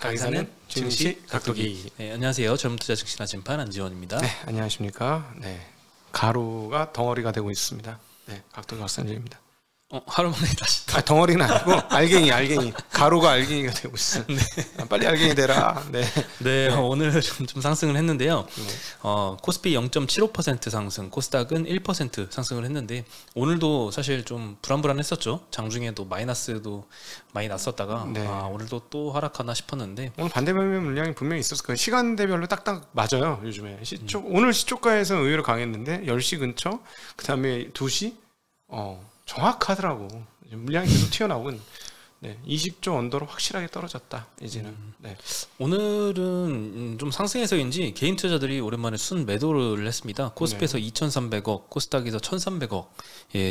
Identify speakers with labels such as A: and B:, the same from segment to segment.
A: 강의사는 증시 각도기.
B: 네, 안녕하세요. 젊은 투자 증시나 진판 안지원입니다.
A: 네, 안녕하십니까. 네, 가루가 덩어리가 되고 있습니다. 네, 각도기 박사님입니다.
B: 하루 만에 다시.
A: 덩어리는 아니고 알갱이. 가루가 알갱이가 되고 있어요. 네. 빨리 알갱이 되라. 네.
B: 네, 오늘 좀 상승을 했는데요. 코스피 0.75% 상승, 코스닥은 1% 상승을 했는데 오늘도 사실 좀 불안불안했었죠. 장중에도 마이너스도 많이 났었다가
A: 네.
B: 오늘도 또 하락하나 싶었는데
A: 오늘 반대매매 물량이 분명히 있었을 거예요. 시간대별로 딱딱 맞아요. 요즘에 오늘 시초가에서 의외로 강했는데 10시 근처, 그 다음에 2시 정확하더라고. 물량이 계속 튀어나오고. 네, 20조 언더로 확실하게 떨어졌다. 이제는. 네.
B: 오늘은 좀 상승해서인지 개인 투자자들이 오랜만에 순 매도를 했습니다. 코스피에서 2,300억, 코스닥에서 1,300억,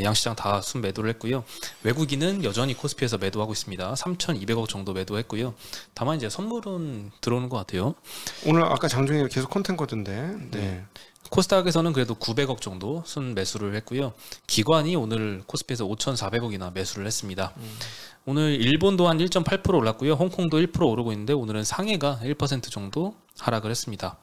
B: 양시장 다 순 매도를 했고요. 외국인은 여전히 코스피에서 매도하고 있습니다. 3,200억 정도 매도했고요. 다만 이제 선물은 들어오는 것 같아요.
A: 오늘 아까 장중에 계속 컨텐거든데. 네.
B: 코스닥에서는 그래도 900억 정도 순 매수를 했고요. 기관이 오늘 코스피에서 5,400억이나 매수를 했습니다. 오늘 일본도 한 1.8% 올랐고요. 홍콩도 1% 오르고 있는데 오늘은 상해가 1% 정도 하락을 했습니다.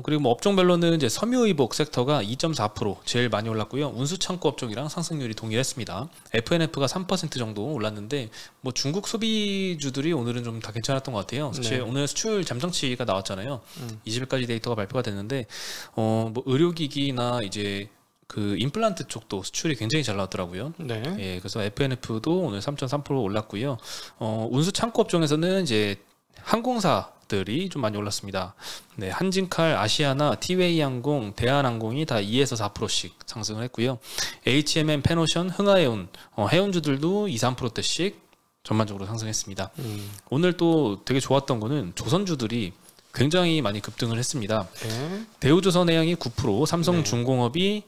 B: 그리고 뭐 업종별로는 이제 섬유의복 섹터가 2.4% 제일 많이 올랐고요. 운수창고 업종이랑 상승률이 동일했습니다. FNF가 3% 정도 올랐는데 뭐 중국 소비주들이 오늘은 좀 다 괜찮았던 것 같아요. 사실
A: 네.
B: 오늘 수출 잠정치가 나왔잖아요. 20일까지 데이터가 발표가 됐는데 뭐 의료기기나 이제 그 임플란트 쪽도 수출이 굉장히 잘 나왔더라고요.
A: 네.
B: 예, 그래서 FNF도 오늘 3.3% 올랐고요. 운수창고 업종에서는 이제 항공사들이 좀 많이 올랐습니다. 네, 한진칼, 아시아나, 티웨이항공, 대한항공이 다 2에서 4%씩 상승을 했고요. HMM, 페노션, 흥하해운, 해운주들도 2, 3%대씩 전반적으로 상승했습니다. 오늘 또 되게 좋았던 거는 조선주들이 굉장히 많이 급등을 했습니다.
A: 네.
B: 대우조선해양이 9%, 삼성중공업이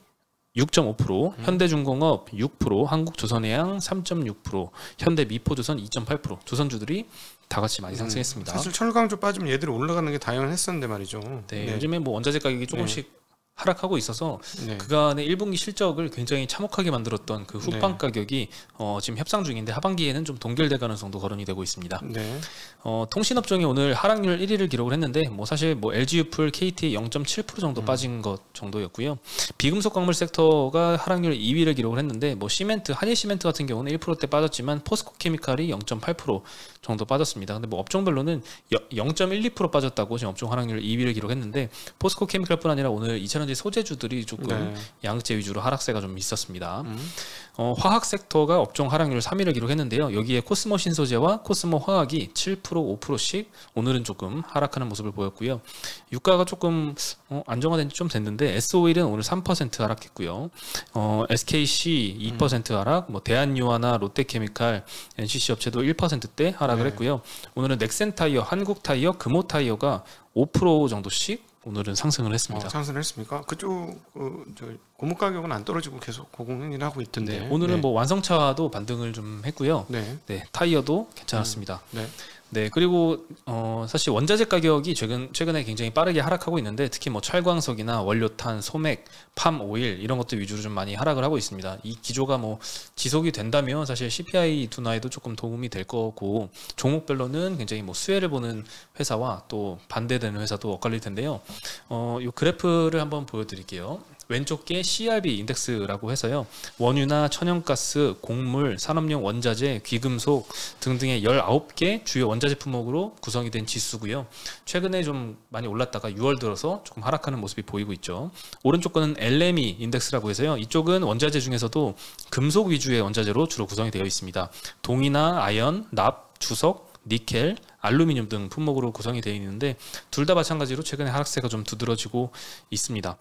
B: 6.5%, 현대중공업 6%, 한국조선해양 3.6%, 현대미포조선 2.8%, 조선주들이 다 같이 많이 상승했습니다.
A: 사실 철강주 빠지면 얘들이 올라가는 게 당연했었는데 말이죠.
B: 네, 요즘에 뭐 원자재 가격이 조금씩 하락하고 있어서
A: 네.
B: 그간의 1분기 실적을 굉장히 참혹하게 만들었던 그 후방 가격이 지금 협상 중인데 하반기에는 좀 동결될 가능성도 거론이 되고 있습니다.
A: 네.
B: 통신업종이 오늘 하락률 1위를 기록을 했는데 뭐 사실 뭐 LG유플, KT 0.7% 정도 빠진 것 정도였고요. 비금속 광물 섹터가 하락률 2위를 기록을 했는데 뭐 시멘트, 한일시멘트 같은 경우는 1%대 빠졌지만 포스코케미칼이 0.8% 정도 빠졌습니다. 근데 뭐 업종별로는 0.12% 빠졌다고 지금 업종 하락률 2위를 기록했는데 포스코케미칼뿐 아니라 오늘 2차전지 소재주들이 조금 양극재 위주로 하락세가 좀 있었습니다. 화학 섹터가 업종 하락률 3위를 기록했는데요. 여기에 코스모 신소재와 코스모 화학이 7%, 5%씩 오늘은 조금 하락하는 모습을 보였고요. 유가가 조금 안정화된 지 좀 됐는데 S-오일은 오늘 3% 하락했고요. SKC 2% 하락, 뭐 대한유화나 롯데케미칼, NCC 업체도 1%대 하락을 했고요. 오늘은 넥센타이어, 한국타이어, 금호타이어가 5% 정도씩 오늘은 상승을 했습니다.
A: 상승을 했습니까? 그쪽 고무 가격은 안 떨어지고 계속 고공행위를 하고 있던데.
B: 네, 오늘은 뭐 완성차도 반등을 좀 했고요.
A: 네.
B: 타이어도 괜찮았습니다.
A: 네.
B: 네, 그리고 사실 원자재 가격이 최근에 굉장히 빠르게 하락하고 있는데 특히 뭐 철광석이나 원료탄, 소맥, 팜 오일 이런 것들 위주로 좀 많이 하락을 하고 있습니다. 이 기조가 뭐 지속이 된다면 사실 CPI 둔화에도 조금 도움이 될 거고 종목별로는 굉장히 뭐 수혜를 보는 회사와 또 반대되는 회사도 엇갈릴 텐데요. 이 그래프를 한번 보여드릴게요. 왼쪽 게 CRB 인덱스라고 해서요. 원유나 천연가스, 곡물, 산업용 원자재, 귀금속 등등의 19개 주요 원자재 품목으로 구성이 된 지수고요. 최근에 좀 많이 올랐다가 6월 들어서 조금 하락하는 모습이 보이고 있죠. 오른쪽 거는 LME 인덱스라고 해서요. 이쪽은 원자재 중에서도 금속 위주의 원자재로 주로 구성이 되어 있습니다. 동이나 아연, 납, 주석, 니켈, 알루미늄 등 품목으로 구성이 되어 있는데 둘 다 마찬가지로 최근에 하락세가 좀 두드러지고 있습니다.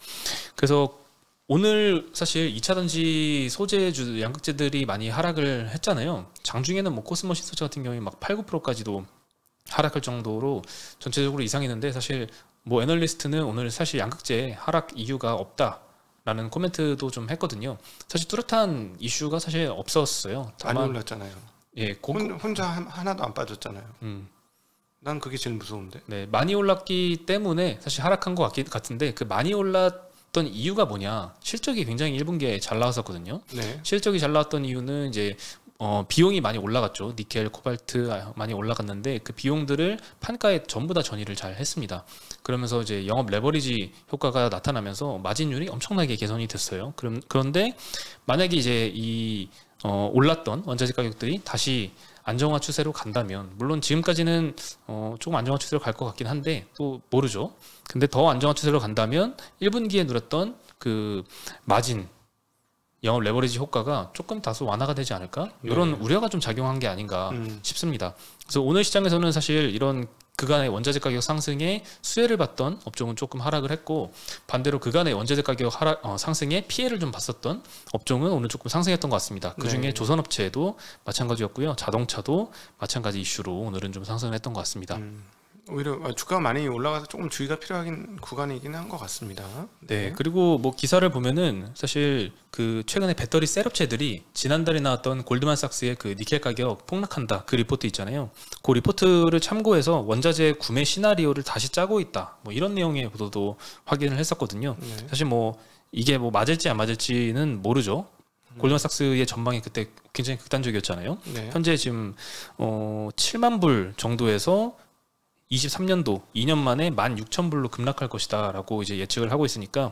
B: 그래서 오늘 사실 2차전지 소재주 양극재들이 많이 하락을 했잖아요. 장중에는 뭐 코스모 신소재 같은 경우에 막 8, 9%까지도 하락할 정도로 전체적으로 이상했는데 사실 뭐 애널리스트는 오늘 사실 양극재 하락 이유가 없다라는 코멘트도 좀 했거든요. 사실 뚜렷한 이슈가 사실 없었어요.
A: 많이 올랐잖아요.
B: 예,
A: 혼자 하나도 안 빠졌잖아요. 난 그게 제일 무서운데.
B: 네, 많이 올랐기 때문에 사실 하락한 것 같은데 그 많이 올랐던 이유가 뭐냐? 실적이 굉장히 1분기에 잘 나왔었거든요.
A: 네.
B: 실적이 잘 나왔던 이유는 이제 비용이 많이 올라갔죠. 니켈, 코발트 많이 올라갔는데 그 비용들을 판가에 전부 다 전이를 잘 했습니다. 그러면서 이제 영업 레버리지 효과가 나타나면서 마진율이 엄청나게 개선이 됐어요. 그런데 만약에 이제 이 올랐던 원자재 가격들이 다시 안정화 추세로 간다면, 물론 지금까지는 조금 안정화 추세로 갈 것 같긴 한데 또 모르죠. 근데 더 안정화 추세로 간다면 1분기에 누렸던 그 마진 영업 레버리지 효과가 조금 다소 완화가 되지 않을까? 이런 우려가 좀 작용한 게 아닌가 싶습니다. 그래서 오늘 시장에서는 사실 이런 그간의 원자재 가격 상승에 수혜를 봤던 업종은 조금 하락을 했고, 반대로 그간의 원자재 가격 상승에 피해를 좀 봤었던 업종은 오늘 조금 상승했던 것 같습니다. 그중에 조선업체도 마찬가지였고요. 자동차도 마찬가지 이슈로 오늘은 좀 상승을 했던 것 같습니다.
A: 오히려 주가가 많이 올라가서 조금 주의가 필요한 구간이긴 한 것 같습니다.
B: 네, 그리고 뭐 기사를 보면은 사실 그 최근에 배터리 셀 업체들이 지난달에 나왔던 골드만삭스의 그 니켈 가격 폭락한다 그 리포트 있잖아요. 그 리포트를 참고해서 원자재 구매 시나리오를 다시 짜고 있다, 뭐 이런 내용의 보도도 확인을 했었거든요. 사실 뭐 이게 뭐 맞을지 안 맞을지는 모르죠. 골드만삭스의 전망이 그때 굉장히 극단적이었잖아요. 현재 지금 7만 불 정도에서 23년도 2년 만에 16,000불로 급락할 것이다 라고 이제 예측을 하고 있으니까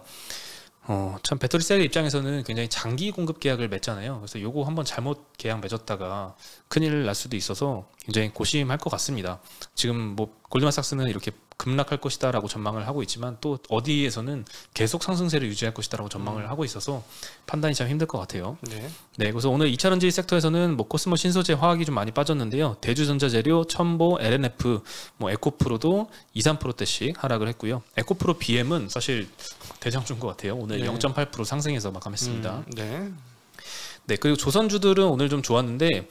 B: 참 배터리 셀 입장에서는 굉장히 장기 공급 계약을 맺잖아요. 그래서 요거 한번 잘못 계약 맺었다가 큰일 날 수도 있어서 굉장히 고심할 것 같습니다. 지금 뭐 골드만삭스는 이렇게 급락할 것이다 라고 전망을 하고 있지만 또 어디에서는 계속 상승세를 유지할 것이다 라고 전망을 하고 있어서 판단이 참 힘들 것 같아요. 네, 그래서 오늘 2차전지 섹터에서는 뭐 코스모 신소재 화학이 좀 많이 빠졌는데요. 대주전자재료, 첨보, LNF, 뭐 에코프로도 2~3%대씩 하락을 했고요. 에코프로 BM은 사실 대장주인 것 같아요. 오늘 0.8% 상승해서 마감했습니다. 네, 그리고 조선주들은 오늘 좀 좋았는데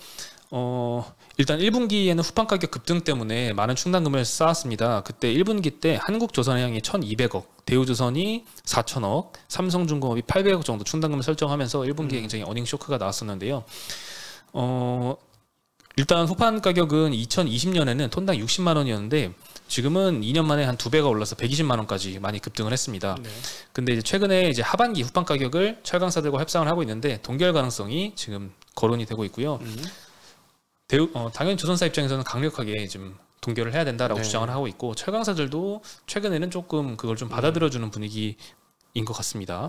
B: 일단 1분기에는 후판 가격 급등 때문에 많은 충당금을 쌓았습니다. 그때 1분기 때 한국조선해양이 1,200억, 대우조선이 4,000억, 삼성중공업이 800억 정도 충당금을 설정하면서 1분기에 굉장히 어닝 쇼크가 나왔었는데요. 일단 후판 가격은 2020년에는 톤당 60만 원이었는데 지금은 2년 만에 한 2배가 올라서 120만 원까지 많이 급등을 했습니다. 근데 이제 최근에 이제 하반기 후판 가격을 철강사들과 협상을 하고 있는데 동결 가능성이 지금 거론이 되고 있고요. 당연히 조선사 입장에서는 강력하게 좀 동결을 해야 된다라고 주장을 하고 있고, 철강사들도 최근에는 조금 그걸 좀 받아들여주는 분위기인 것 같습니다.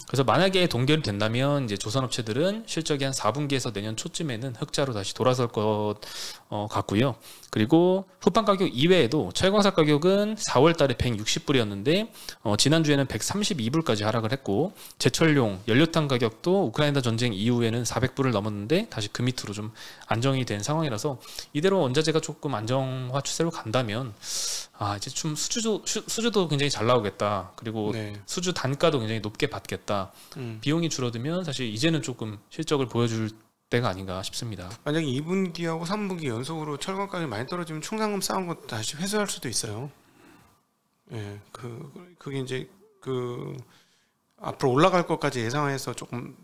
B: 그래서 만약에 동결이 된다면 이제 조선업체들은 실적이 한 4분기에서 내년 초쯤에는 흑자로 다시 돌아설 것 같고요. 그리고 후판 가격 이외에도 철강사 가격은 4월 달에 160불이었는데 지난주에는 132불까지 하락을 했고, 제철용 연료탄 가격도 우크라이나 전쟁 이후에는 400불을 넘었는데 다시 그 밑으로 좀 안정이 된 상황이라서 이대로 원자재가 조금 안정화 추세로 간다면 이제 좀 수주도 굉장히 잘 나오겠다. 그리고 수주 단가도 굉장히 높게 받겠다. 비용이 줄어들면 사실 이제는 조금 실적을 보여줄 때가 아닌가 싶습니다.
A: 만약에 2분기하고 3분기 연속으로 철강 가격이 많이 떨어지면 충당금 쌓은 거 다시 회수할 수도 있어요. 그게 이제 앞으로 올라갈 것까지 예상해서 조금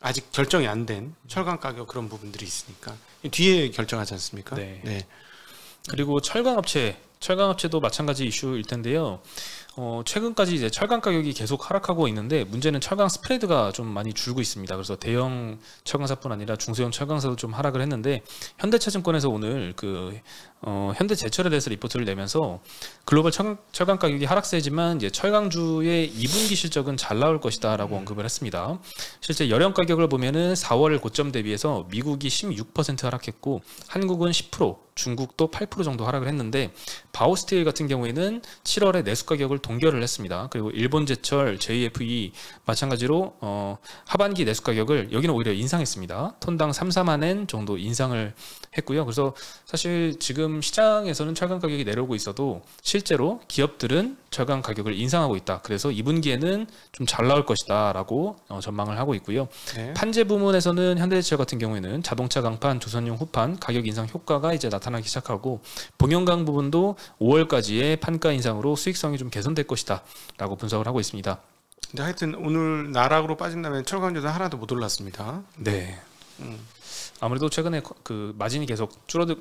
A: 아직 결정이 안 된 철강 가격 그런 부분들이 있으니까 뒤에 결정하지 않습니까?
B: 그리고 철강업체도 마찬가지 이슈일 텐데요. 최근까지 이제 철강 가격이 계속 하락하고 있는데 문제는 철강 스프레드가 좀 많이 줄고 있습니다. 그래서 대형 철강사뿐 아니라 중소형 철강사도 좀 하락을 했는데, 현대차증권에서 오늘 현대제철에 대해서 리포트를 내면서 글로벌 철강 가격이 하락세지만 이제 철강주의 2분기 실적은 잘 나올 것이다라고 언급을 했습니다. 실제 열연 가격을 보면은 4월 고점 대비해서 미국이 16% 하락했고 한국은 10%, 중국도 8% 정도 하락을 했는데, 바오스틸 같은 경우에는 7월에 내수 가격을 동결을 했습니다. 그리고 일본제철, JFE 마찬가지로 하반기 내수 가격을 여기는 오히려 인상했습니다. 톤당 3~4만엔 정도 인상을 했고요. 그래서 사실 지금 시장에서는 철강 가격이 내려오고 있어도 실제로 기업들은 철강 가격을 인상하고 있다. 그래서 2분기에는 좀 잘 나올 것이다 라고 전망을 하고 있고요. 판재 부문에서는 현대제철 같은 경우에는 자동차 강판, 조선용 후판 가격 인상 효과가 이제 나타나기 시작하고, 봉영강 부분도 5월까지의 판가 인상으로 수익성이 좀 개선될 것이다 라고 분석을 하고 있습니다.
A: 근데 하여튼 오늘 나락으로 빠진다면 철강주도 하나도 못 올랐습니다.
B: 아무래도 최근에 그 마진이 계속
A: 여름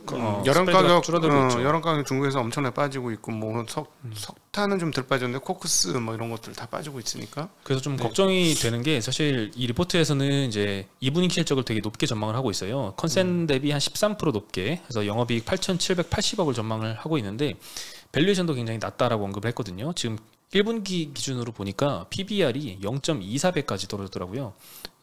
B: 스프레드가
A: 가격
B: 줄어들고 있죠.
A: 여름 가격 중국에서 엄청나게 빠지고 있고 뭐 석탄은 좀 덜 빠졌는데 코크스 뭐 이런 것들 다 빠지고 있으니까.
B: 그래서 좀 걱정이 되는 게 사실 이 리포트에서는 이제 2분기 실적을 되게 높게 전망을 하고 있어요. 컨센 대비 한 13% 높게 해서 영업이익 8,780억을 전망을 하고 있는데 밸류에이션도 굉장히 낮다라고 언급을 했거든요. 지금 1분기 기준으로 보니까 PBR이 0.24배까지 떨어졌더라고요.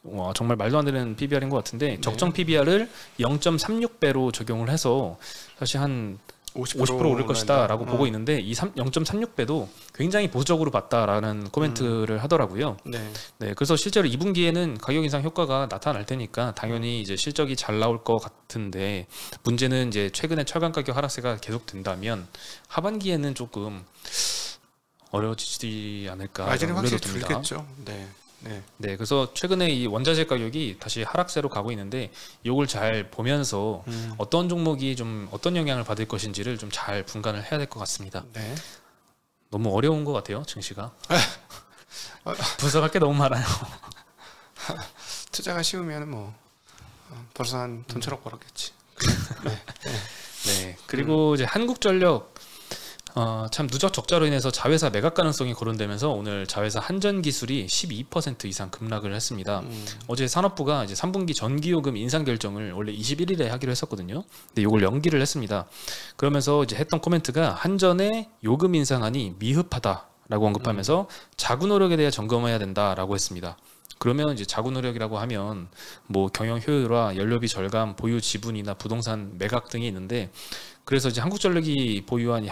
B: 와, 정말 말도 안 되는 PBR인 것 같은데 적정 PBR을 0.36배로 적용을 해서 사실 한 50% 오를 것이다라고 보고 있는데 이 0.36배도 굉장히 보수적으로 봤다라는 코멘트를 하더라고요. 네, 그래서 실제로 2분기에는 가격 인상 효과가 나타날 테니까 당연히 이제 실적이 잘 나올 것 같은데 문제는 이제 최근에 철강 가격 하락세가 계속된다면 하반기에는 조금 어려워지지 않을까.
A: 마진이 확실히 줄겠죠. 네,
B: 그래서 최근에 이 원자재 가격이 다시 하락세로 가고 있는데 이걸 잘 보면서 어떤 종목이 좀 어떤 영향을 받을 것인지를 좀 잘 분간을 해야 될 것 같습니다.
A: 네.
B: 너무 어려운 것 같아요, 증시가. 분석할 게 너무 많아요.
A: 투자가 쉬우면 뭐 벌써 한 돈처럼 벌었겠지.
B: 네. 그리고 이제 한국전력 참 누적 적자로 인해서 자회사 매각 가능성이 거론되면서 오늘 자회사 한전기술이 12% 이상 급락을 했습니다. 어제 산업부가 이제 3분기 전기요금 인상 결정을 원래 21일에 하기로 했었거든요. 근데 이걸 연기를 했습니다. 그러면서 이제 했던 코멘트가 한전의 요금 인상안이 미흡하다라고 언급하면서 자구 노력에 대해 점검해야 된다라고 했습니다. 그러면 이제 자구 노력이라고 하면 뭐 경영 효율화, 연료비 절감, 보유 지분이나 부동산 매각 등이 있는데 그래서 이제 한국전력이 보유한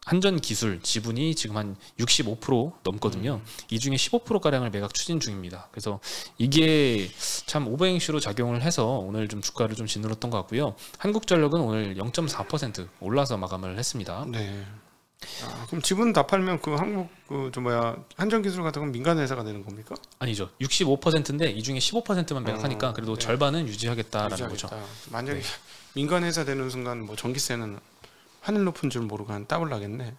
B: 한전기술 지분이 지금 한 65% 넘거든요. 이 중에 15%가량을 매각 추진 중입니다. 그래서 이게 참 오버행시로 작용을 해서 오늘 좀 주가를 좀 짓눌렀던 것 같고요. 한국전력은 오늘 0.4% 올라서 마감을 했습니다.
A: 네. 그럼 지분 다 팔면 그 한국 한전기술 같은 건 민간 회사가 되는 겁니까?
B: 아니죠. 65%인데 이 중에 15%만 매각하니까 그래도 절반은 유지하겠다라는 거죠.
A: 만약에 민간 회사 되는 순간 뭐 전기세는 하늘 높은 줄 모르고 한 더블 나겠네.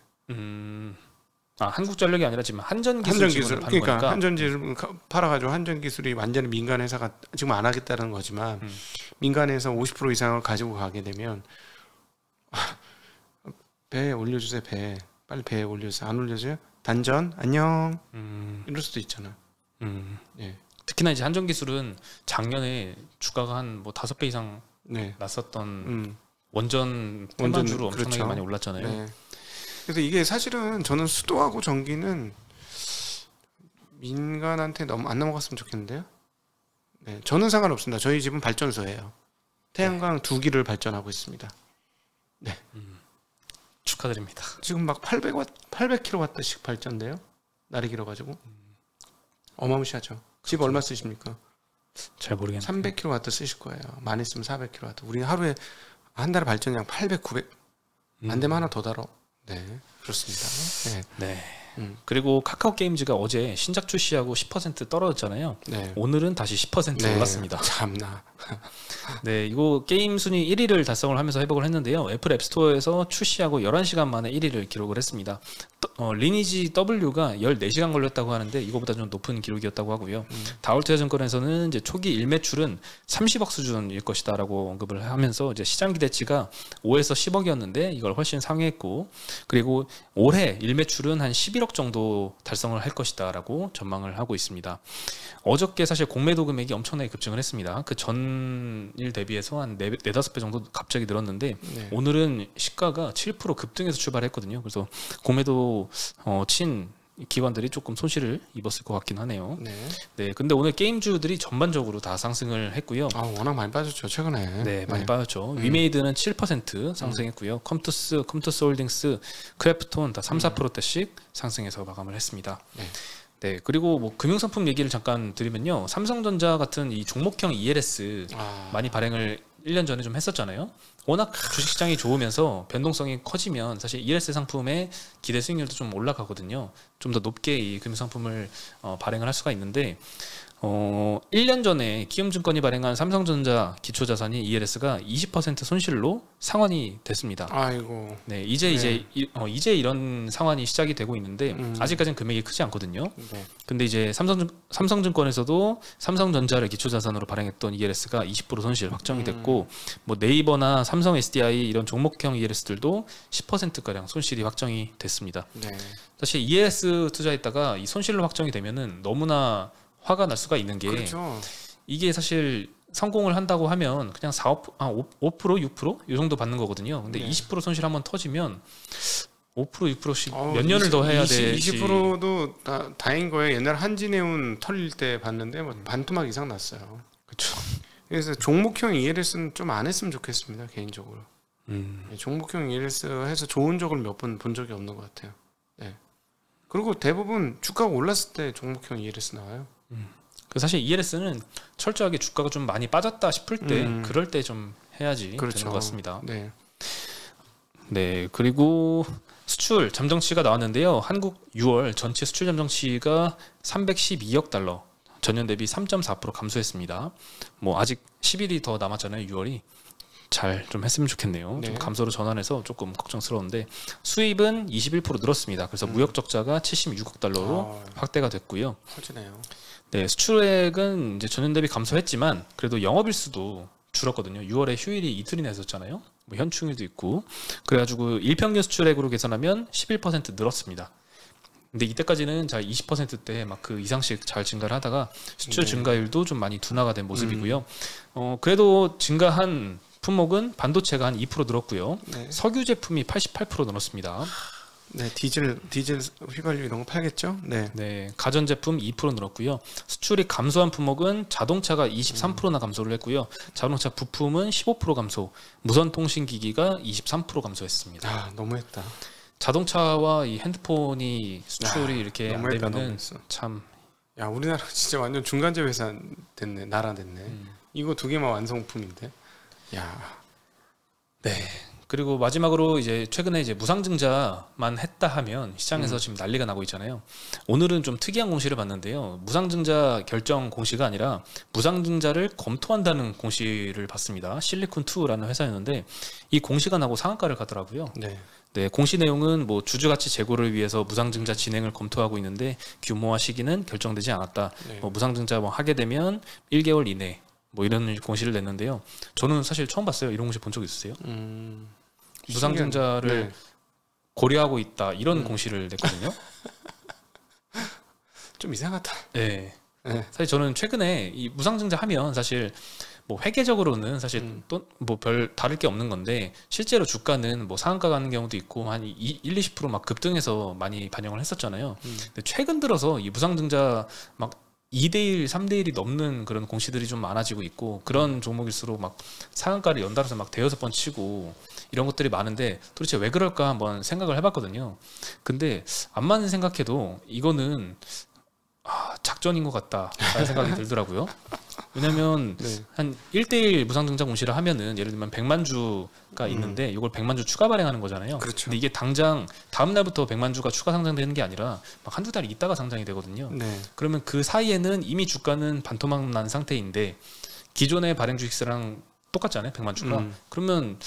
B: 한국전력이 아니라 지금 한전기술 파는
A: 그러니까
B: 거니까.
A: 한전기술 팔아가지고 한전기술이 완전히 민간 회사가 지금 안 하겠다는 거지만 민간에서 50% 이상을 가지고 가게 되면 배에 올려주세요. 빨리 배에 올려주세요. 안 올려줘요? 단전 안녕. 이럴 수도 있잖아.
B: 예. 특히나 이제 한전기술은 작년에 주가가 한 뭐 5배 이상 났었던 원전 테마주로 엄청나게
A: 그렇죠.
B: 많이 올랐잖아요.
A: 네. 그래서 이게 사실은 저는 수도하고 전기는 민간한테 너무 안 넘어갔으면 좋겠는데요. 네, 저는 상관없습니다. 저희 집은 발전소예요. 태양광 2기를 발전하고 있습니다. 네.
B: 축하드립니다.
A: 지금 막 800kW씩 발전돼요. 날이 길어가지고 어마무시하죠. 집 얼마 쓰십니까?
B: 잘 모르겠네요.
A: 300kW 쓰실 거예요. 많이 쓰면 400kW. 우리 하루에 한 달에 발전량 800, 900 안 되면 하나 더 달어. 네, 그렇습니다.
B: 네. 그리고 카카오 게임즈가 어제 신작 출시하고 10% 떨어졌잖아요.
A: 네.
B: 오늘은 다시 10% 올랐습니다.
A: 참나.
B: 네, 이거 게임 순위 1위를 달성을 하면서 회복을 했는데요. 애플 앱스토어에서 출시하고 11시간 만에 1위를 기록을 했습니다. 리니지 W가 14시간 걸렸다고 하는데 이거보다 좀 높은 기록이었다고 하고요. 다울투자증권에서는 이제 초기 일매출은 30억 수준일 것이다라고 언급을 하면서 이제 시장 기대치가 5에서 10억이었는데 이걸 훨씬 상회했고 그리고 올해 일매출은 한 11억 정도 달성을 할 것이다라고 전망을 하고 있습니다. 어저께 사실 공매도 금액이 엄청나게 급증을 했습니다. 그 전일 대비해서 한 4-5배 정도 갑자기 늘었는데 오늘은 시가가 7% 급등해서 출발했거든요. 그래서 공매도 친 기관들이 조금 손실을 입었을 것 같긴 하네요. 네, 근데 오늘 게임주들이 전반적으로 다 상승을 했고요.
A: 워낙 많이 빠졌죠 최근에.
B: 네, 많이 빠졌죠. 위메이드는 7% 상승했고요. 컴투스 홀딩스, 크래프톤 다 3-4%대씩 상승해서 마감을 했습니다. 네, 그리고 뭐 금융상품 얘기를 잠깐 드리면요. 삼성전자 같은 이 종목형 ELS 많이 발행을 1년 전에 좀 했었잖아요. 워낙 주식시장이 좋으면서 변동성이 커지면 사실 ELS 상품의 기대 수익률도 좀 올라가거든요. 좀 더 높게 이 금융상품을 발행을 할 수가 있는데 1년 전에 키움증권이 발행한 삼성전자 기초자산이 ELS가 20% 손실로 상환이 됐습니다.
A: 아이고.
B: 네, 이제 이런 상환이 시작이 되고 있는데 아직까지는 금액이 크지 않거든요.
A: 네.
B: 근데 이제 삼성증권에서도 삼성전자를 기초자산으로 발행했던 ELS가 20% 손실 확정이 됐고, 뭐 네이버나 삼성 SDI 이런 종목형 ELS들도 10%가량 손실이 확정이 됐습니다.
A: 네.
B: 사실 ELS 투자했다가 이 손실로 확정이 되면은 너무나 화가 날 수가 있는 게,
A: 그렇죠.
B: 이게 사실 성공을 한다고 하면 그냥 5%, 6%? 이 정도 받는 거거든요. 근데
A: 네.
B: 20% 손실 한번 터지면 5%, 6%씩 몇 년을 더 해야 되지.
A: 20%도 다인 거예요. 옛날 한진해운 털릴 때 봤는데 뭐 반토막 이상 났어요.
B: 그렇죠.
A: 그래서 종목형 ELS는 좀 안 했으면 좋겠습니다, 개인적으로. 종목형 ELS 해서 좋은 적을 몇 번 본 적이 없는 것 같아요. 네. 그리고 대부분 주가가 올랐을 때 종목형 ELS 나와요.
B: 사실 ELS는 철저하게 주가가 좀 많이 빠졌다 싶을 때 그럴 때 좀 해야지
A: 그렇죠.
B: 되는 것 같습니다.
A: 네.
B: 네, 그리고 수출 잠정치가 나왔는데요. 한국 6월 전체 수출 잠정치가 312억 달러, 전년 대비 3.4% 감소했습니다. 뭐 아직 10일이 더 남았잖아요. 6월이 잘 좀 했으면 좋겠네요.
A: 네.
B: 좀 감소로 전환해서 조금 걱정스러운데, 수입은 21% 늘었습니다. 그래서 무역 적자가 76억 달러로 확대가 됐고요.
A: 커지네요.
B: 네, 수출액은 이제 전년 대비 감소했지만 그래도 영업일수도 줄었거든요. 6월에 휴일이 이틀이나 있었잖아요. 뭐 현충일도 있고, 그래가지고 일평균 수출액으로 계산하면 11% 늘었습니다. 근데 이때까지는 잘 20%대 막 그 이상씩 잘 증가를 하다가 수출
A: 네.
B: 증가율도 좀 많이 둔화가 된 모습이고요. 그래도 증가한 품목은 반도체가 한 2% 늘었고요.
A: 네.
B: 석유 제품이 88% 늘었습니다.
A: 네, 디젤 휘발유 이런 거 팔겠죠? 네.
B: 네, 가전제품 2% 늘었고요. 수출이 감소한 품목은 자동차가 23%나 감소를 했고요. 자동차 부품은 15% 감소, 무선통신기기가 23% 감소했습니다.
A: 아, 너무했다.
B: 자동차와 이 핸드폰이 수출이 이렇게 안
A: 너무했다,
B: 되면은
A: 너무했어.
B: 참.
A: 야, 우리나라 진짜 완전 중간재 회사 됐네. 나라 됐네. 이거 두 개만 완성품인데. 야.
B: 네. 그리고 마지막으로 이제 최근에 이제 무상증자만 했다 하면 시장에서 지금 난리가 나고 있잖아요. 오늘은 좀 특이한 공시를 봤는데요. 무상증자 결정 공시가 아니라 무상증자를 검토한다는 공시를 봤습니다. 실리콘2라는 회사였는데 이 공시가 나고 상한가를 가더라고요.
A: 네.
B: 네, 공시 내용은 뭐 주주가치 제고를 위해서 무상증자 진행을 검토하고 있는데 규모와 시기는 결정되지 않았다.
A: 네.
B: 뭐 무상증자 뭐 하게 되면 1개월 이내 뭐 이런 공시를 냈는데요. 저는 사실 처음 봤어요. 이런 공시 본 적 있으세요? 무상증자를
A: 네.
B: 고려하고 있다 이런 공시를 냈거든요.
A: 좀 이상하다.
B: 네.
A: 네.
B: 사실 저는 최근에 이 무상증자 하면 사실 뭐 회계적으로는 사실 또 뭐 별 다를 게 없는 건데, 실제로 주가는 뭐 상한가 가는 경우도 있고 한 1-20% 급등해서 많이 반영을 했었잖아요. 근데 최근 들어서 이 무상증자 막 2대1, 3대1이 넘는 그런 공시들이 좀 많아지고 있고, 그런 종목일수록 막 상한가를 연달아서 막 대여섯 번 치고 이런 것들이 많은데 도대체 왜 그럴까 한번 생각을 해봤거든요. 근데 암만 생각해도 이거는 작전인 것 같다라는 생각이 들더라고요. 왜냐면
A: 네.
B: 한 1대1 무상증자 공시를 하면은 예를 들면 100만 주가 있는데 이걸 100만 주 추가 발행하는 거잖아요.
A: 그렇죠.
B: 근데 이게 당장 다음 날부터 100만 주가 추가 상장되는 게 아니라 막 한두 달 있다가 상장이 되거든요.
A: 네.
B: 그러면 그 사이에는 이미 주가는 반토막 난 상태인데 기존의 발행 주식세랑 똑같잖아요. 100만 주가. 그러면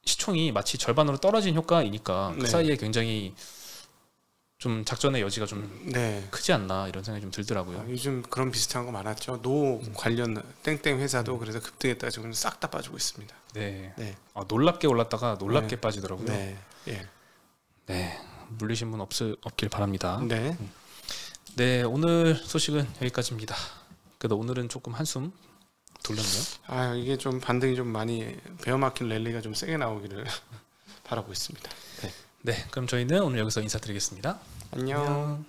B: 시총이 마치 절반으로 떨어진 효과이니까 그
A: 네.
B: 사이에 굉장히 좀 작전의 여지가 좀
A: 네.
B: 크지 않나 이런 생각이 좀 들더라고요.
A: 요즘 그런 비슷한 거 많았죠. 노 관련 땡땡 회사도 그래서 급등했다가 지금 싹 다 빠지고 있습니다.
B: 네.
A: 네.
B: 놀랍게 올랐다가 놀랍게
A: 네.
B: 빠지더라고요.
A: 네. 예.
B: 네. 물리신 분 없길 바랍니다.
A: 네.
B: 네, 오늘 소식은 여기까지입니다. 그래도 오늘은 조금 한숨 돌렸네요.
A: 아, 이게 좀 반등이 좀 많이 베어마킨 랠리가 좀 세게 나오기를 바라고 있습니다. 네.
B: 네, 그럼 저희는 오늘 여기서 인사드리겠습니다.
A: 안녕.